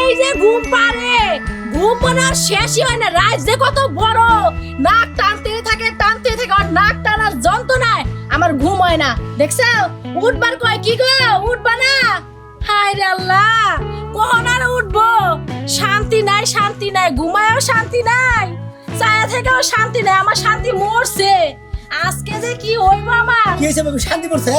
এই যে ঘুম পারে, ঘুম মনে আর শেষই হয় না। রাত যে কত বড়, নাক টানতে থাকে আর নাক টানার যন্ত্রণায় আমার ঘুম হয় না। দেখছো উঠবার কয় কি গো, উঠবা না? হায় রে আল্লাহ, কখন আর উঠবো? শান্তি নাই, ঘুমায়ও শান্তি নাই, ছায়া থেকেও শান্তি নাই। আমার শান্তি মরছে। আজকে যে কি হইব আমার? কি হয়েছে বাবু, শান্তি পড়ছে?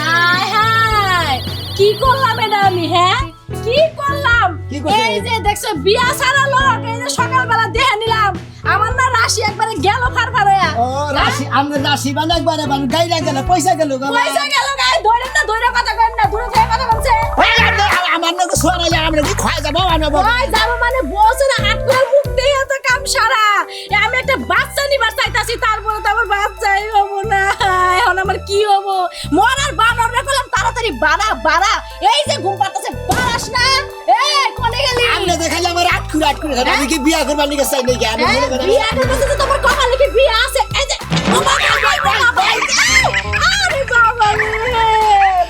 হায় হায়, কি করলাম এটা আমি? হ্যাঁ কি করলাম? কি করছে? এই যে দেখছো বিয়া সারা লোক, এই যে সকালবেলা দেখে নিলাম আমার না রাশি একবারে গেল ফারফার হইয়া। ও রাশি, আমরা রাশি বান একবারে বান গাইরা গেল, পয়সা গেল গো। পয়সা গেল গাই, ধরেন না, ধরে কথা করেন না, দূরে থেকে কথা বলছে। আমার নাকি সোয়ারাইলে আমরা কি খাই যাবো? ওই যাবো মানে বলছে না, হাত করে মুখ দিয়ে এত কাম সারা। আমি একটা বাচ্চা নিবার চাইতাছি, তারপরে তো আমার বাচ্চাই হবো না। এখন আমার কি হবো? মরার বানর রে কলম, তাড়াতাড়ি বাড়া। এই যে ঘুম পাড়তেছে, বাড়াস না। এই কোনে গেলি? আমরা দেখাইলে আমার আট করে আমি কি বিয়া করবার নিকে চাই নাকি? আমি মনে করি বিয়া করতেছে তো তোমার কপালে কি বিয়া আছে? এই যে ও বাবা, আরে বাবা রে,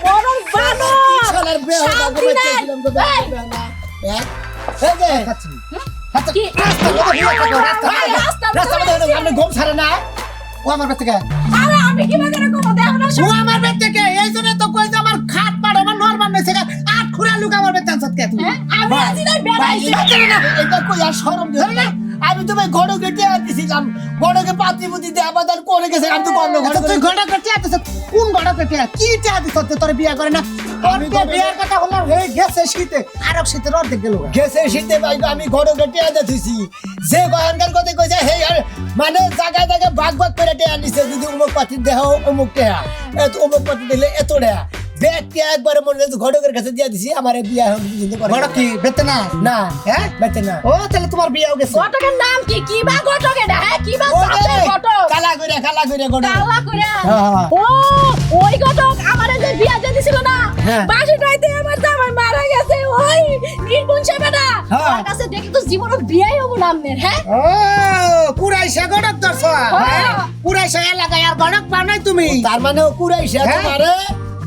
মরার বানর। শালার বিয়া হওয়ার আগে চাইছিলাম তো বিয়া করবে না। এই যে কি? রাস্তা মধ্যে আমরা ঘুম ছাড়ে না। ও আমার বাচ্চা কে? আরে আমি কি বাজারে কম দেখো না? ও আমার বাচ্চা কে? এই জন্য তো কই যে আমার খাট পাড় আমার নরমাল নইছে কা। আট খুরা লুক আমার বাচ্চা আনছত কে তুই? আমি আছি না বেড়াইছি। এটা কই আর শরম দিছ না? আমি তো ভাই গড় কেটে আনতেছিলাম, গড়কে পাতি পুতি দে আবার করে গেছে। আমি তো অন্য ঘরে তুই গড় কেটে আনতেছ? কোন গড় কেটে? কি টা দিছ তোর বিয়া করে না? আমি তো বিয়ার কথা বললাম, হে গেছে শীতে আর শীতে রদ গেল গেছে শীতে ভাই। আমি গড় কেটে আনতেছি, যে গয়নকার কথা কইছে হে আর মানে জায়গায় জায়গায় ভাগ করে টেয়া নিছে। যদি অমুক পাতি দেহ অমুক টেয়া, এত অমুক পাতি দিলে এত টেয়া ব্যাগকে একবারে মনে হচ্ছে ঘটকের কাছে দিয়ে দিছি। আমার বিয়া ঘটক কি বেতে না? না, হ্যাঁ বেতে না। ও তাহলে তোমার বিয়াও গেছে। ঘটকের নাম কি? কি বা ঘটক এটা? হ্যাঁ কি বা ঘটক? কালা কইরা ঘটক। কালা কইরা? ও ওই ঘটক আমারে যে বিয়া দিয়ে দিছিল না, বাসুটাইতে আমার জামাই মারা গেছে। ওই নির্গুণ সেবেনা ওর কাছে দেখি তো জীবনে বিয়াই হবো না আমনের। হ্যাঁ ও কুরাইশা ঘটক দর্শ, কুরাইশা এলাকায় আর ঘটক পাও নাই তুমি? তার মানে ও কুরাইশা তোমারে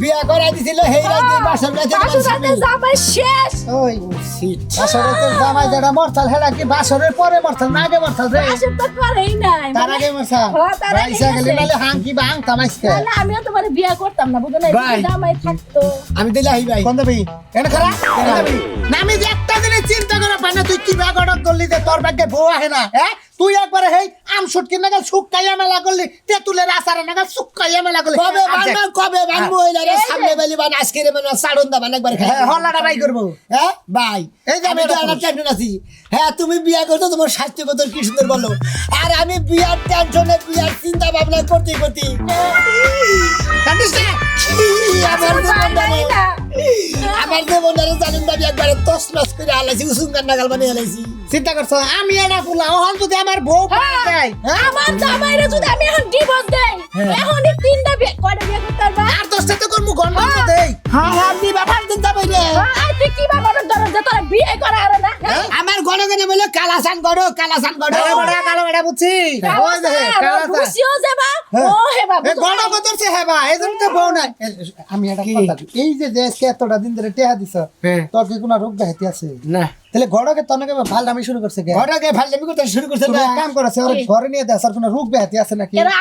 বিয়া করাই দিছিল। হেই রাতে বাসুটাইতে জামাই শেষ। ওই সিট বাসরেতে জামাই যেটা মরতাল হেলা কি বাসরের পরে মরতাল না আগে মরতাল রে? বাসুর তো করেই নাই, তার আগে মরতাল। তার আগে রাইসা গেলি নালে হাঙ্কি বাং তামাইছে। তাহলে আমিও তোমার বিয়া করতাম না, বুঝো না? জামাই থাকতো। আমি দিলাই ভাই কোন দেবি এনে খারা না। আমি যে একটা দিনে চিন্তা করে পাই না, তুই কি বা গড়ক করলি যে তোর ভাগ্যে বউ আহে না? হ্যাঁ তুই একবারে হেই আম শুটকি নাগাল শুকাইয়া মেলা করলি, তেতুলের আসারে নাগাল শুকাইয়া মেলা করলি। কবে বানবো হইলা রে? সামনে বেলি বান আজকে রে মানে সাড়ন দা বান একবার খাই হল্লাটা বাই করব। হ্যাঁ ভাই এই যে আমি একটা টেনশন আছি। হ্যাঁ তুমি বিয়া করছো, তোমার স্বাস্থ্য কত কি সুন্দর বলো। আর আমি বিয়ার টেনশনে বিয়ার চিন্তা ভাবনা করতে কান্দিস না। আমার জীবনটারে জানেন দাবি একবারে তসনস করে হালাইছি, উসুঙ্গার নাগাল বানিয়ে হালাইছি। চিন্তা করছো আমি এটা ফুলা ওহন যদি আমার বউ পায়, আমার জামাইরে যদি আমি এখন ডিভোর্স দেই, এখনই তিনটা বিয়ে কয়টা বিয়ে করতে পারবা? আর 10টা তো করমু গন্ডল তো দেই। হ্যাঁ হ্যাঁ দি বাবার দিন যাবে রে। আই তুই কি বাবার ধরে যে তোরা বিয়ে করা আর না? আমার গণগণে বলে কালাসান গড়ো কালো বড়া বুঝছি। ওই দেখে কালাসান খুশিও যাবা। ও হে বাবা এ গড় কতরছে হেবা এজন্য তো বউ নাই। আমি এটা কথা এই যে দেশকে এতটা দিন ধরে টেহা দিছ, তোর কি কোনো রোগ ব্যাধি আছে না? তাহলে গড়কে তনকে ভালদামি শুরু করছে কে? গড়কে ভালদামি করতে শুরু করছে না, কাম করেছে ওর ঘরে নিয়ে দেয়। স্যার কোনো রোগ ব্যাধি আছে নাকি? এরা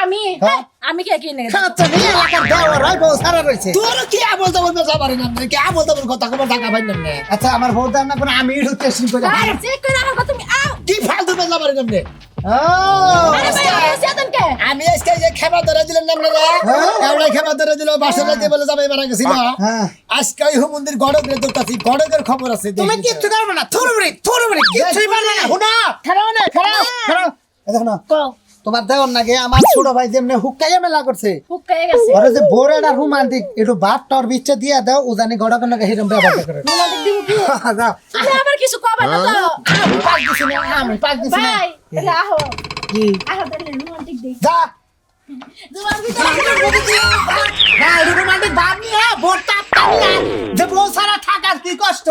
আমি কে কি নেই? আচ্ছা নি এলাকার দেওয়ার হয় বউ সারা রইছে। তোর কি বলতে বলতে যাবারে না কি বলতে বল কথা কবার টাকা পাই না। আচ্ছা আমার বউ দাম না কোন আমি টেস্টিং করে আরে চেক করে আমার তুমি আও কি ফালতু বেলা বারে নামনে। আরে ভাই সেদিন কে আমি আজকে যে খেবা ধরে দিলাম না রে, এওড়া খেবা ধরে দিল বাসরে যে বলে যাবে মারা গেছিল। আজকে ওই মন্দির গড়কে দৌড়াছি, গড়কের খবর আছে। তুমি কিচ্ছু করবে না, থুরবড়ি কিচ্ছুই পারবে না। হুনা খারাও না খারাও দেখো না তোমার দেওয়ার নাকি আমার ছোট ভাই যেমনে হুক্কাইয়া মেলা করছে, হুক্কাইয়া গেছে। আরে যে বোরেডা রোমান্টিক একটু বাপ টর বিচ্ছে দিয়া দাও, ও জানি গড়কের নাকি হিরম ব্যবহার করে। রোমান্টিক দিব কি? তুমি আবার কিছু কবা না তো? আমি পাক দিছি না ভাই তাহলে আহো কি আহো তাহলে রোমান্টিক দেই। যা রোমান্টিক বাপ নিয়ে বোরটা টানিয়া যে বউ সারা থাকার কি কষ্ট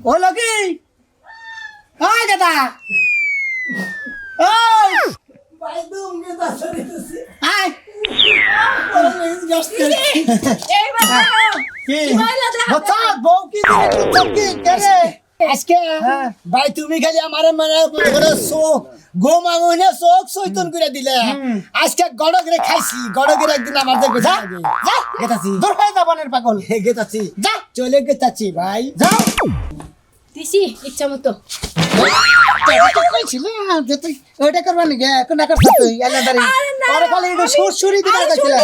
হলো কি? ওই দাদা ওই বাইদুম কে দাসরে দিছি আই এই বাবা কি মাইলা দেখা বতা বউ কি দিলে তুই কি করে আজকে ভাই তুমি খালি আমার মানে গম আঙুনে চোখ চৈতন করে দিলে আজকে গড়গরে খাইছি গড়গরে একদিন আমার দেখবে যা গেতাছি দূর হয়ে যাবানের পাগল গেতাছি যা চলে গেতাছি ভাই যাও দিছি ইচ্ছা মতো ওইটা করবা নাকি কোনটা করছ তুই আলাদারি পরে খালি একটু সুরসুরি দিতে গেছিল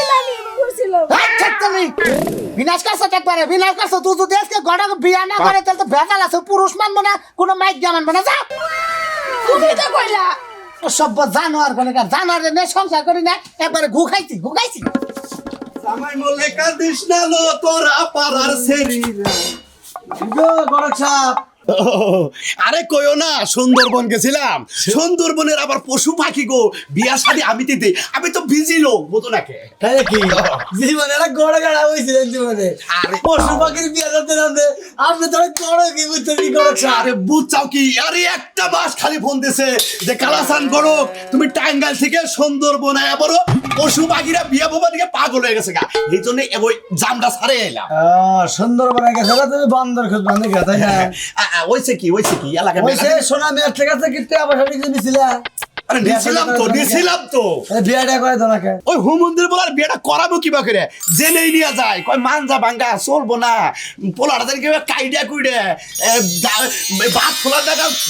বিনাশ করছ একবারে বিনাশ করছ তুই যদি আজকে গড়া বিয়া না করে তাহলে তো ভেজাল আছে পুরুষ মানবো না কোনো মাইক মানবো না যা তুমি তো কইলা সব জানোয়ার কোন জানোয়ার নে সংসার করি না একবারে ঘু খাইছি জামাই মল্লে কাঁদিস না লো তোরা পাড়ার সেরিরা গো গড়ক সাহেব আরে কইও না সুন্দরবন গেছিলাম সুন্দরবনের আবার পশু পাখি গো বিয়া শাদী আমি তো বিজি লোক বুঝো নাকি তাই কি জীবনে একটা গড় গাড়া হইছিল জীবনে আরে পশু পাখির বিয়া করতে নামে আপনি তো গড় কি বুঝতে কি গড়ক সাহেব আরে বুঝছাও কি আরে একটা মাস খালি ফোন দিছে যে কালাসান গড়ক তুমি টাঙ্গাইল থেকে সুন্দরবন আয়া বড় পশু পাখিরা বিয়া বাবা দিকে পাগল হয়ে গেছে গা এই জন্য ওই জামটা ছাড়ে এলাম সুন্দরবনে গেছে তুমি বান্দর খুঁজ বান্দর গেছে না ওইছে কি এলাকা ওইসে সোনা মেয়ের থেকে আছে কিতে আবার সঠিক দিছিল আরে দিছিলাম তো বিয়াটা করে তোমাকে ওই হুমন্দির বলার বিয়েটা করাবো কিবা করে জেনেই নিয়ে যায় কয় মানজা ভাঙ্গা চলবো না পোলাটা কিবা কাইডা কুইডে ভাত ফোলার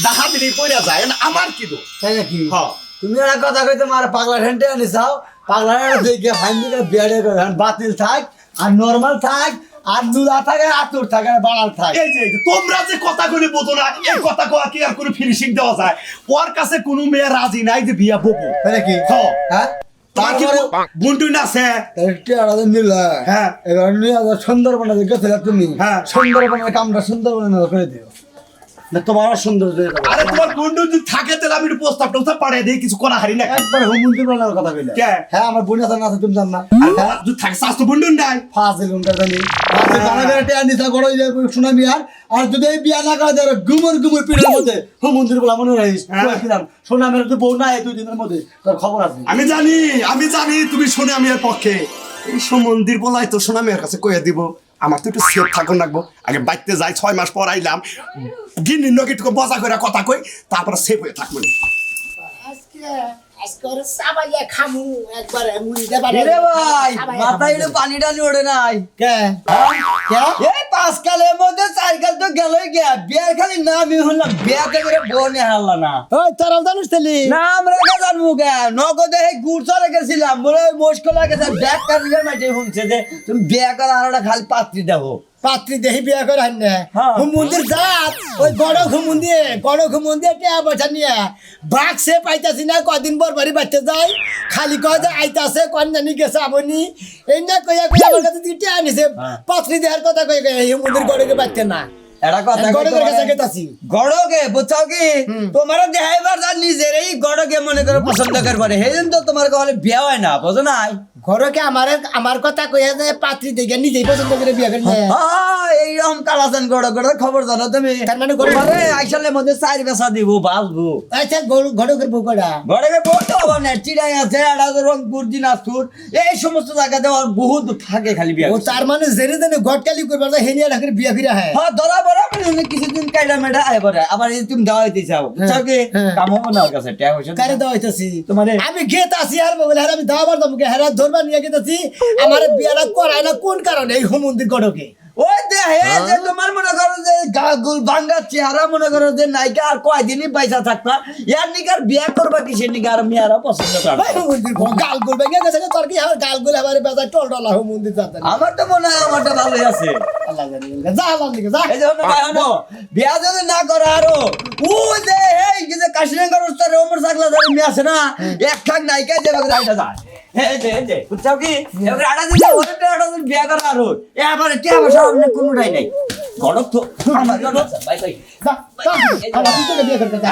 দেখা দিলেই পড়ে যায় আমার কি দোষ তাই নাকি হ্যাঁ তুমি একটা কথা কইতে মার পাগলা হেন্টে আনিছাও পাগলা দেখে ফাইন্দিকে বিয়াটা করে বাতিল থাক আর নরমাল থাক আর নুলা থাকে আতুর থাকে আর বাড়াল থাকে এই যে তোমরা যে কথা কইলে বোঝো না এই কথা কয়া কি আর কোনো ফিনিশিং দেওয়া যায় ওর কাছে কোনো মেয়ে রাজি নাই যে বিয়া বকো তাই নাকি হ্যাঁ তোমার কি বুনটুই না আছে একটি আলাদা নিলা হ্যাঁ এবার নিয়ে সুন্দরবনে গেছিলে তুমি হ্যাঁ সুন্দরবনের কামটা সুন্দরবনে করে দিও না তোমার সুন্দর আরে তোমার গুন্ডু যদি থাকে তাহলে আমি একটু প্রস্তাবটা পাঠিয়ে দিই কিছু করা হারি না একবার হুমুন্দি বলার কথা কইলা কে হ্যাঁ আমার বোন আছে না আছে তুমি জান না যদি থাকে স্বাস্থ্য বুন্ডুন নাই ফাজিল উনকার জানি ফাজিল বানাবে তে আনিছা গড়ই যায় শুনামি আর যদি এই বিয়া না করে দেয় গুমর পিড়ের মধ্যে হুমুন্দি বলা মনে রাখিস কইছিলাম শুনামের তো বউ নাই 2 দিনের মধ্যে তোর খবর আছে আমি জানি তুমি শুনে আমি এর পক্ষে এই সমন্দির বলাই তো শোনা মেয়ের কাছে কইয়া দিব আমার তো একটু সেফ থাকুন রাখবো আগে বাইতে যাই 6 মাস পর আইলাম গিন্নির নগিটুকু বজা করে কথা কই তারপরে সেফ হয়ে থাকবো আজকে সাবাইয়া খামু একবার মুইতে পারে রে ভাই মাথায় একটু পানি টানি ওঠে নাই কে এই 5 কালের মধ্যে 4 কাল তো গেলই গিয়া বিয়ার খালি নামই হলাম বিয়াতে করে বনে হারলা না ওই তোরা জানিস তালি নাম রেখে জানবো কে নগদে গুড় চলে গেছিলাম বলে মুশকিল গেছে ব্যাগ কাটলে মাঝে শুনছে যে তুমি বিয়া করা আর খালি পাত্রী দেবো পাত্রী দেহি বিয়া করে আননে হ্যাঁ। হুমুন্দির জাত ওই গড় ঘুমুন্দি টিয়া পয়সা নিয়ে বাঘ সে পাইতাছি না কদিন পর বাড়ি বাড়তে যায় খালি কয় যে আইতাছে কন জানি গেছে আপনি এই না কইয়া আমার কাছে টিয়া আনিছে পাত্রী দেহার কথা কই হুমুন্দির গড়কে বাড়তে না এটা কথা গড়কের কাছে গেতাছি গড়কে বুঝছো কি তোমার দেখাইবার যা নিজের এই গড়কে মনে করে পছন্দ করবারে সেদিন তো তোমার কাছে বিয়া হয় না বুঝো নাই ঘরকে আমার কথা কইয়া যে পাত্রী দেখে নিজেই পছন্দ করে বিয়া করে এইরকম কালাচান গড় খবর জানো তুমি তার মানে গড় আইসালের মধ্যে 4 বেচা দিব বাঁচবো আচ্ছা ঘরকের বউ করা গড়কে বলতে হবে না চিড়াই আছে এটা রংপুর দিনাজপুর এই সমস্ত জায়গাতে বহুত থাকে খালি বিয়া ও তার মানে জেনে জেনে গটকালি করবার যায় হেনিয়া ঢাকের বিয়া ফিরা হয় হ্যাঁ ধরা বড় মানে কিছুদিন কাইলা মেডা আয় পরে আবার এই তুমি দেওয়া হইতে চাও বুঝছো কি কাম হবে না ওর কাছে টাকা পয়সা কারে দেওয়া হইতাছি তোমারে আমি গেতাছি আর বলে আমি দাবার দমকে হেরা ধরবা নিয়ে গেতাছি আমার বিয়াটা করায় না কোন কারণে এই হুমুন্দির গড়কে ওই দে হে যে তোমার মনে করো যে গাগুল ভাঙ্গা চেহারা মনে করো যে নাইকা আর কয়দিনই পয়সা থাকতা ইয়ার নিকার বিয়া করবা কিসের নিকা আর মেয়ারা পছন্দ করে ভাই হুমুন্দির গাল গুল ভেঙে গেছে তোর কি আমার গাল গুল আবার বেজা টল টলা হুমুন্দির জানতে আমার তো মনে হয় আমারটা ভালোই আছে আল্লাহ জানি যা আল্লাহ দিকে যা এই যে হনো ভাই হনো বিয়া যদি না করে আরো ও যে এই যে কাশিনাঙ্গার উস্তাদ ওমর সাকলা ধরে নিয়ে আসে না এক খাক নাইকা যে বাগদা আইটা যায় এই যে বুঝছো কি এবার আড়া দিলে ওটা বিয়া করে আরো এবারে টিয়া বসা আপনি কোনটাই নাই গড়ক তো আমার গড়ক ভাই ভাই যা আমার তুই বিয়া করতে যা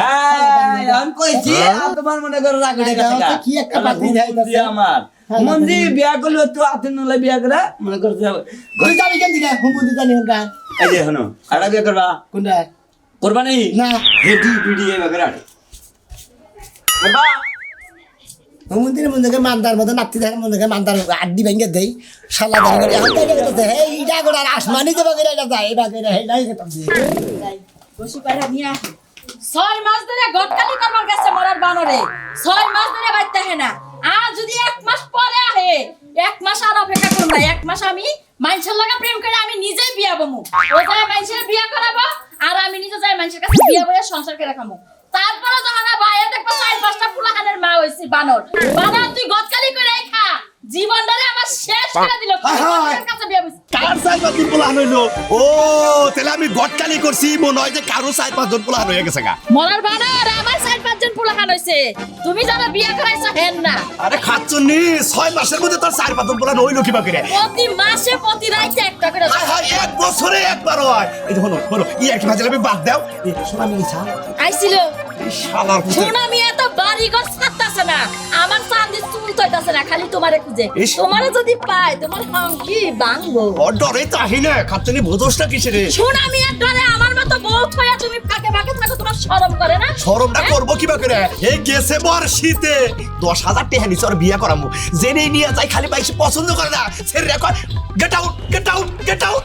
আমি কইছি তোমার মনে করো রাগ উঠে গেছে কি একটা পাতি যাইতাছে আমার মন্দি বিয়া করলে তো আতে নলে বিয়া করে মনে করছে তুই যাবি কেন দিকে হুমুন্দির জানি হন গান এই যে হনো আড়া বিয়া করবা কোনটা করবা নাই না হেডি ভিডি এ বাগরা করবা হুমুন্দির মধ্যে মান্দার মধ্যে নাপতি থাকে মধ্যে মান্দার আড্ডি ভেঙে দেই শালা দাঁড়ি করে এখন তাই গেছে এই ইটা করে আর আসমানি যে বাগেরা এটা যায় এই বাগেরা এই নাই গেতাম বসি পাড়া নিয়ে আসে 6 মাস ধরে গটকালি করবার গেছে মরার বানরে 6 মাস ধরে বাইতে হে না আর যদি 1 মাস পরে আহে 1 মাস আর অপেক্ষা করব না 1 মাস আমি মাইনছের লাগা প্রেম করে আমি নিজেই বিয়া বমু ও যায় মাইনছের বিয়া করাবো আর আমি নিজে যাই মাইনছের কাছে বিয়া বইয়া সংসার করে রাখামু তারপরে যখন বাইরে দেখবো 4-5টা ফুলাহানের মা হইছি বানর তুই গটকালি করে খা জীবনটারে আমার শেষ করে দিল কাছে বিয়া বইছি কার 4-5 জন পোলাহান হইলো ও তাহলে আমি গটকালি করছি মনে হয় যে কারো 4-5 জন পোলাহান হয়ে গেছে গা মরার বানর আমার 4-5 জন ফুলাহান হইছে তুমি যারা বিয়া করাইছো হেন না আরে খাচ্ছনি 6 মাসের মধ্যে তোর 4-5 জন পোলাহান হইলো কিবা করে প্রতি মাসে প্রতি রাইতে একটা করে হায় হায় এক বছরে একবার হয় এই হলো হলো ই এক মাঝে আমি বাদ দাও এই শোনা মিছা আইছিল এই শালার পুতে শোনা মিয়া তো বাড়ি ঘর ছাড়তাছে না আমার চাঁদি চুল তৈতাছে না খালি তোমারে খুঁজে ইস। তোমারে যদি পায় তোমার হাঙ্কি ভাঙবো ও ডরে তো আহি না খাচ্ছনি বুঝোসটা কিসে রে শোনা মিয়া ডরে আমার মতো বউ থয়া তুমি ফাঁকে ফাঁকে থাকো তোমার শরম করে না শরমটা হ্যাঁ? করবো কিবা করে এই গেছে বর শীতে 10,000 টাকা নিচে ওর বিয়ে করামু জেনে নিয়ে যাই খালি বাইসে পছন্দ করে না ছেড়ে রেখো get out get out get out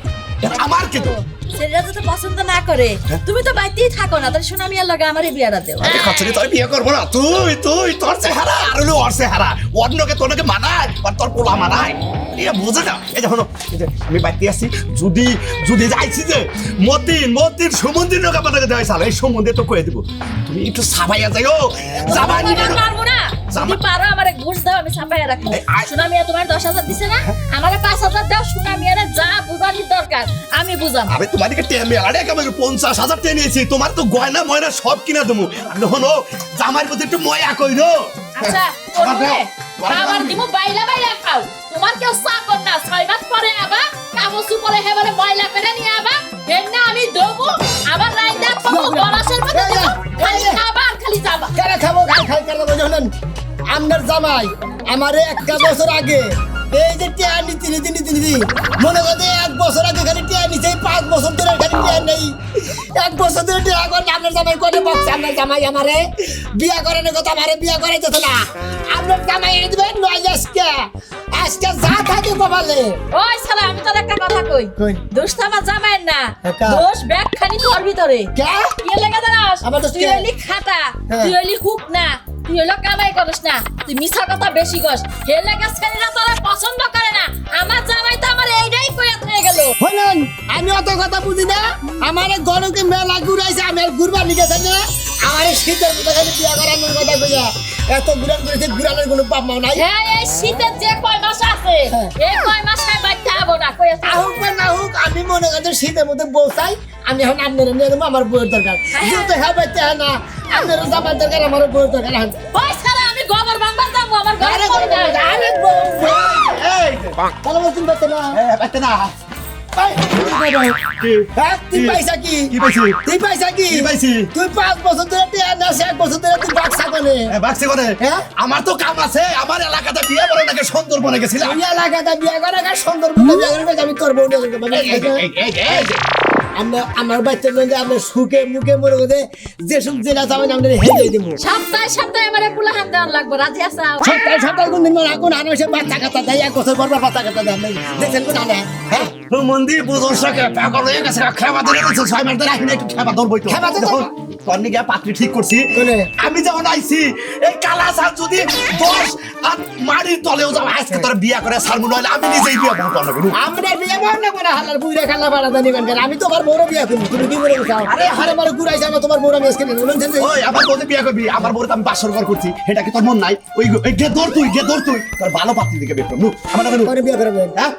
আমার কিন্তু সেটা যদি পছন্দ না করে তুমি তো বাইতেই থাকো না তাহলে শোনা মিয়ার লগে আমারই বিয়াটা দেও আরে খাচ্ছনি তুই বিয়ে করবো না তুই তুই তোর চেহারা আর হলো ওর চেহারা অন্যকে তোরকে মানায় আর তোর পোলা মানায় এটা বুঝে না এই দেখো এই যে আমি বাইতে আসছি যদি যদি যাইছি যে মতিন সমুদ্রের লোক আপনাকে দেওয়া সাল এই সমুদ্রে তো কয়ে দিব তুমি একটু সাবাইয়া যাইও যাবাই নিবে আমি পারবো না যদি পারো আমারে ঘুষ দাও আমি ছাপাইয়া রাখবো শোনা মিয়া তোমার 10,000 দিছে না আমারে 5,000 দাও শোনা মিয়ারে যা বুঝানি দরকার আমি বুঝাম আরে তোমাদেরকে টেমে আরে আমি 50,000 টাকা নিয়েছি তোমার তো গয়না ময়না সব কিনা দেবো আর দেখো জামার প্রতি একটু ময়া কইরো আচ্ছা করবে খাবার দিমু বাইলা বাইলা খাও তোমার কেউ চাকর না 6 মাস পরে আবার কাবসু পরে হেবারে ময়লা করে নিয়ে আবার হেন না আমি দেবো আবার রাইন্দা খাবো গলাসের মধ্যে দেবো খালি খাবার খালি যাবা কেন খাবো খাই কেন জানেন আমনের জামাই আমারে একটা বছর আগে এই যে টিয়া নীতি মনে করে 1 বছর আগে খালি টিয়া নিচে 5 বছর ধরে খালি টিয়া নেই 1 বছর ধরে টিয়া করে আপনার জামাই করে বক্স আপনার জামাই আমারে বিয়া করানোর কথা আমারে বিয়া করাইতেছে না আপনার জামাই এনে দিবেন নয় আজকে যা থাকে কপালে ওই শালা আমি তোর একটা কথা কই কই? দোষ তো আমার জামাইয়ের না একা? দোষ ব্যাগ খানি তোর ভিতরে কে? কি লাগা দাঁড়াস আমার দোষ তুই কে? হইলি খাতা হ্যাঁ। তুই হইলি হুক না তুই হইলো কামাই করিস না তুই মিছা কথা বেশি কস হে লাগা ছেলেরা তোরা পছন্দ করে না আমার জামাই তো আমার এইটাই কইয়া হয়ে গেল হলেন আমি অত কথা বুঝি না আমারে গরমকে মেলা ঘুরাইছে আমি আর ঘুরবার লিখেছে না আমার শীতের মতো খালি বিয়া করানোর কথা কইয়া এত ঘুরান করেছে ঘুরানোর কোনো পাপ মাও নাই হ্যাঁ এই শীতের যে কয় মাস আছে হ্যাঁ। এই কয় মাস খাই বাইতে হবো না কইয়া আহুক বা না হোক আমি মনে করছি শীতের মধ্যে বউ চাই আমি এখন আপনার নিয়ে দেবো আমার বউয়ের দরকার যেহেতু হ্যাঁ বাইতে হয় না আপনার জামার দরকার আমার বউয়ের দরকার এখন ওই শালা আমি গোবর ভাঙবার যাবো আমার ঘরে আরে করে বউ, না আরে বউ, বউ। এই তাহলে বলছেন বাইতে না বাইতে না এই, কি হ্যাঁ, তুই পয়সা কি কি পাইছি তুই পয়সা কি কি পাইছি তুই 5 বছর ধরে টিয়া না 1 বছর ধরে তুই বাক্সা করে বাক্সে করে হ্যাঁ? আমার তো কাম আছে আমার এলাকাতে বিয়ে করে নাকি সুন্দরবনে গেছিলাম ওই এলাকাটা বিয়া করে আর সুন্দরবনে বিয়া করে আমি করবো আমার বাচ্চার মধ্যে আপনার সুখে মুখে মনে করে যে সুখ যেটা চাবেন আপনার হেঁটে দিব সপ্তাহে সপ্তাহে আমারে পুলাহান দেওয়ার লাগবে রাজি আছে সপ্তাহে কোন দিন এখন আনো সে বাচ্চা কাচ্চা দেয় 1 বছর পর বাচ্চা কাচ্চা দেয় দেখছেন কোন আনে হ্যাঁ মন্দির বুঝোসটাকে পাগল হয়ে গেছে খেবা ধরে গেছে 6 মাস ধরে এখন একটু খেবা ধরবই তো খেবা ধরবো? তখন গিয়া পাত্রী ঠিক করছি কোনে? আমি যখন আইছি এই কালা সাল যদি 10 আর মাটির তলেও যাও আজকে তোর বিয়া করে সারমু নইলে আমি নিজেই বিয়া করব না কিন্তু আমরা বিয়ে করব না করে হালার বুইরা খালা বাড়া দানি কেন আমি তোমার বড় বিয়ে করব তুমি কি বলে চাও আরে হারে মারে ঘুরাইছ না তোমার বড় মেসকে নিয়ে বলেন যে ওই আমার বলতে বিয়া করবি আমার বড় আমি বাসর ঘর করছি এটা কি তোর মন নাই ওই গে দৌড় তুই তোর ভালো পাত্রী দিকে বের করবো আমার না করে বিয়ে করবেন হ্যাঁ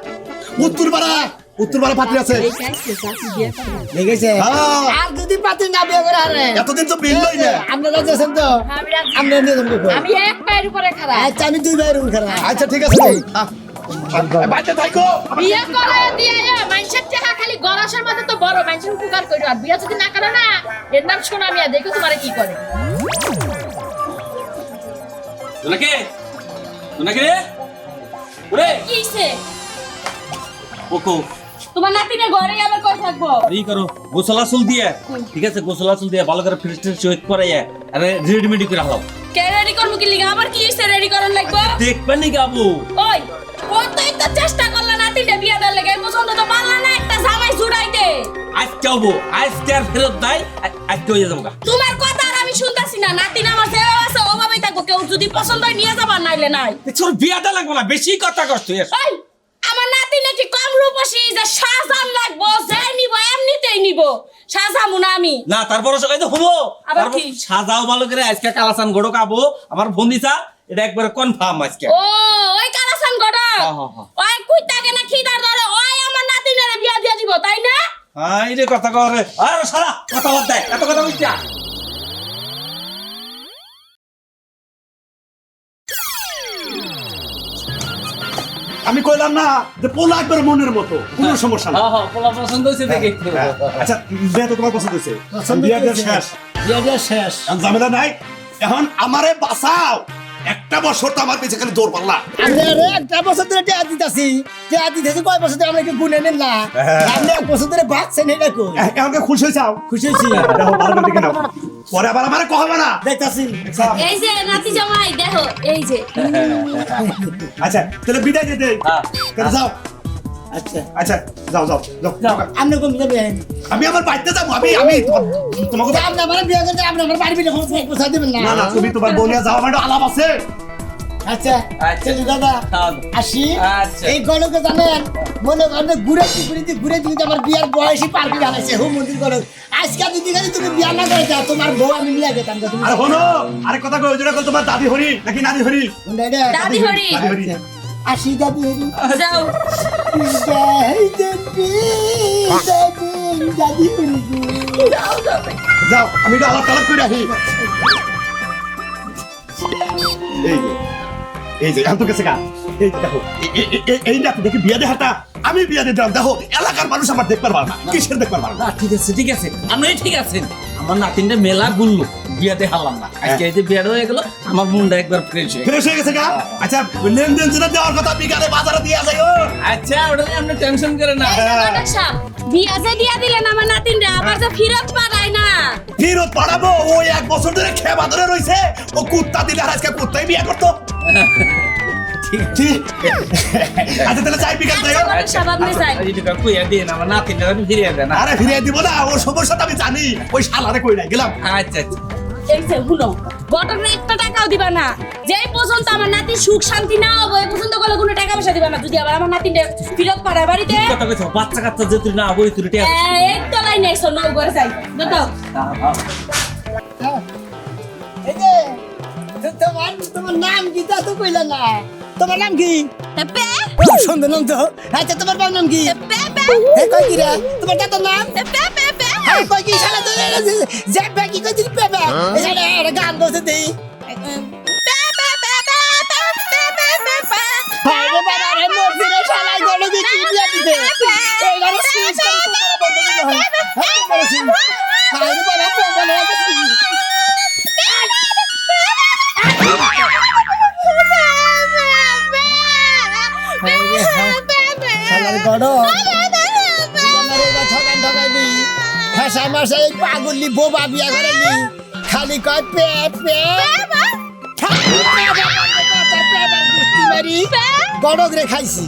উত্তরপাড়া পাত্রী আছে দেখেছে হ্যাঁ। আর যদি পাতি না বিয়ে করে আরে এতদিন তো বিল লই না আপনারা যাচ্ছেন তো আমি রাজি। আমরা নিয়ে যাবো আমি এক পায়ের উপরে খাড়া আচ্ছা আমি 2 ভাইয়ের উপর খারাপ আচ্ছা ঠিক আছে বাইতে থাকো বিয়ে করে দিয়ে মানুষের টাকা খালি গলাসের মধ্যে তো বড় মানুষের উপকার করি আর বিয়ে যদি না করে না এর নাম শোনা মিয়া দেখো তোমারে কি করে নাকি রে ওরে কি হইছে ওকো তোমার নাতিনে ঘরে আবার কই থাকবো এই করো গোসলাসুল দিয়ে ঠিক আছে গোসলাসুল দিয়ে ভালো করে ফ্রেশ ট্রেশ চয়েক করাইয়া আরে রেডিমেডি করে হালাও কে রেডি করবো কি লিগা আবার কি হইছে রেডি করার লাগবো দেখবেন নি গাবু ওই কতই তো চেষ্টা করলা নাতিনে বিয়ে দেওয়ার লাগে পছন্দ তো পারলা না একটা জামাই জুড়াইতে আজকে হবো আজকে আর ফেরত দেয় আজকে হয়ে যাবো গা। তোমার কথা আর আমি শুনতাছি না, নাতিন আমার যে আছে ওভাবেই থাকবো, কেউ যদি পছন্দ হয় নিয়ে যাবার নাইলে নাই। তোর বিয়াটা লাগবো না, বেশি কথা কষ্ট এই আমার নাতিন একটি কম রূপসী যে শাহজাহান লাগবো, যে নিব এমনিতেই নিব, শাহজাহান না আমি। না তারপর এই তো হবো আবার কি? সাজাও ভালো করে আজকে কালাসান গোড়ো খাবো আমার বন্দিছা, এটা একবারে কনফার্ম আজকে। ও ওই কালাসান গড়া হ্যাঁ। ওই কুইতাকে না খিদার ধরে ওই আমার নাতিনের বিয়া দিয়া দিব, তাই না? এই রে কথা করে আর সারা কথা বল দেয় এত কথা বলছি। আমি কইলাম না যে পোলা একবার মনের মতো কোনো সমস্যা না। হ্যাঁ পোলা পছন্দ হয়েছে দেখি। আচ্ছা যেহেতু তোমার পছন্দ হয়েছে পছন্দ বিয়া হয়েছে। শেষ, বিয়া শেষ। এখন ঝামেলা নাই, এখন আমারে বাঁচাও। একটা বছর তো আমার পিছে খালি দৌড় পাল্লা। আমরা একটা বছর ধরে টিয়া দিতেছি, টিয়া দিতেছি কয় বছর ধরে আমরা একটু গুনে নেন না, আপনি এক বছর ধরে বাঁচছেন এটা কই? এমনকি খুশি হয়েছাও? খুশি হয়েছি, দেখো ভালো করে দেখে নাও, পরে আবার আমারে কহবে না। দেখতাছি। এই যে নাতি জামাই দেখো, এই যে আচ্ছা তাহলে বিদায় দিতে হ্যাঁ। তাহলে যাও। আচ্ছা আচ্ছা যাও যাও যাও যাও, আপনি কম যাবেন। আমি আমার বাড়িতে যাবো। আমি তোমাকে আপনি আমার বিয়ে করতে আপনি আমার বাড়ি বিলে পৌঁছা দেবেন না। না না তুমি তোমার বোনিয়া যাও, আমার একটু আলাপ আছে। আচ্ছা আচ্ছা। চলি দাদা হ্যাঁ। আসি। আচ্ছা। এই গণকে জানেন মনে করেন ঘুরে দিতে আমার বিয়ার বয়সই পার করে আনাইছে হো মন্দির গণক। আজকে যদি খালি তুমি বিয়া না করে যাও তোমার বউ আমি মিলা গেতাম না, তুমি আরে হলো আরেক কথা কই, ওইটা কই তোমার দাদি হরি নাকি নানি হরি? কোনটা এটা? দাদি হরি। দাদি হরি। আসি দাদি হরি। যাও। দাদি হরি যাও যাও। যাও আমি একটু আলাপ টালাপ করে আসি। এই যে এখন তো গেছে গা। এই যে দেখো এই নাতি দেখি বিয়া দেখাটা আমি বিয়া দিতাম। দেখো এলাকার মানুষ আমার দেখবার পারবা না, কিসের দেখবার পারবা না। না ঠিক আছে আপনি ঠিক আছেন। আমার নাতিনটা মেলা গুললো, বিয়াতে হারলাম না, আজকে এই যে বিয়াটা হয়ে গেল আমার মনটা একবার ফ্রেশ হয়ে গেল। ফ্রেশ হয়ে গেছে গা। আচ্ছা লেনদেন যেটা দেওয়ার কথা বিকালে বাজারে দিয়ে যাই। আচ্ছা ওটা নিয়ে আপনি টেনশন করেন না। এই যে ঘটক সাহেব, বিয়া যে দিয়া দিলেন আমার নাতিনরে, আবার যে ফিরত পাঠায় না। ফিরত পাঠাবো? ওই এক বছর ধরে খেবা ধরে রয়েছে, ও কুত্তা দিলে আর আজকে কুত্তাই বিয়ে করতো। ঠিক। আচ্ছা তাহলে যাই বিকাল থেকে। ঘটক সাহেব আপনি যাই। এইটা কইয়া দিয়ে না আমার নাতিনটা আপনি ফিরিয়ে দেন। আরে ফিরিয়ে দিব না, ওর সমস্যাটা আমি জানি। ওই শালারে কই নাই গেলাম। আচ্ছা এই যে শুনো, ঘটকরে একটা টাকাও দিবা না, যেই পর্যন্ত আমার নাতির সুখ শান্তি না হবে এই পর্যন্ত কোনো টাকা পয়সা দিবা না। যদি আবার আমার নাতিনরে ফিরত পাঠায় বাড়িতে, কথা কইছো বাচ্চা কাচ্চা যে তুই না বই তুই টিয়া এই তো লাইন এসো নৌ করে যাই। দাও এই যে তোমার নাম কি তা তো কইলা না। তোমার নাম কি? পে সুন্দর নাম তো। আচ্ছা তোমার বাবার নাম কি? পে পে হে কই কি রে? তোমার দাদার নাম? পে পে পে হ্যাঁ কই কি শালা তো যে ব্যাকি কই দিল পেবে। এই শালা একটা গান বসে দেই। হায় রে বাবা রে মরছি রে শালা গলে দি কি দিয়া দিতে। এই গান সুইচ করে তোমার বন্ধ দিল হয়। হ্যাঁ বলছি। হায় রে বাবা প্রবল হয়ে গেছি। শালার গড় আমারে এটা ঠকাইলি হাসা মাসা এই পাগলি বোবা বিয়া করেলি খালি কয় পে পে গড়ক রে খাইছি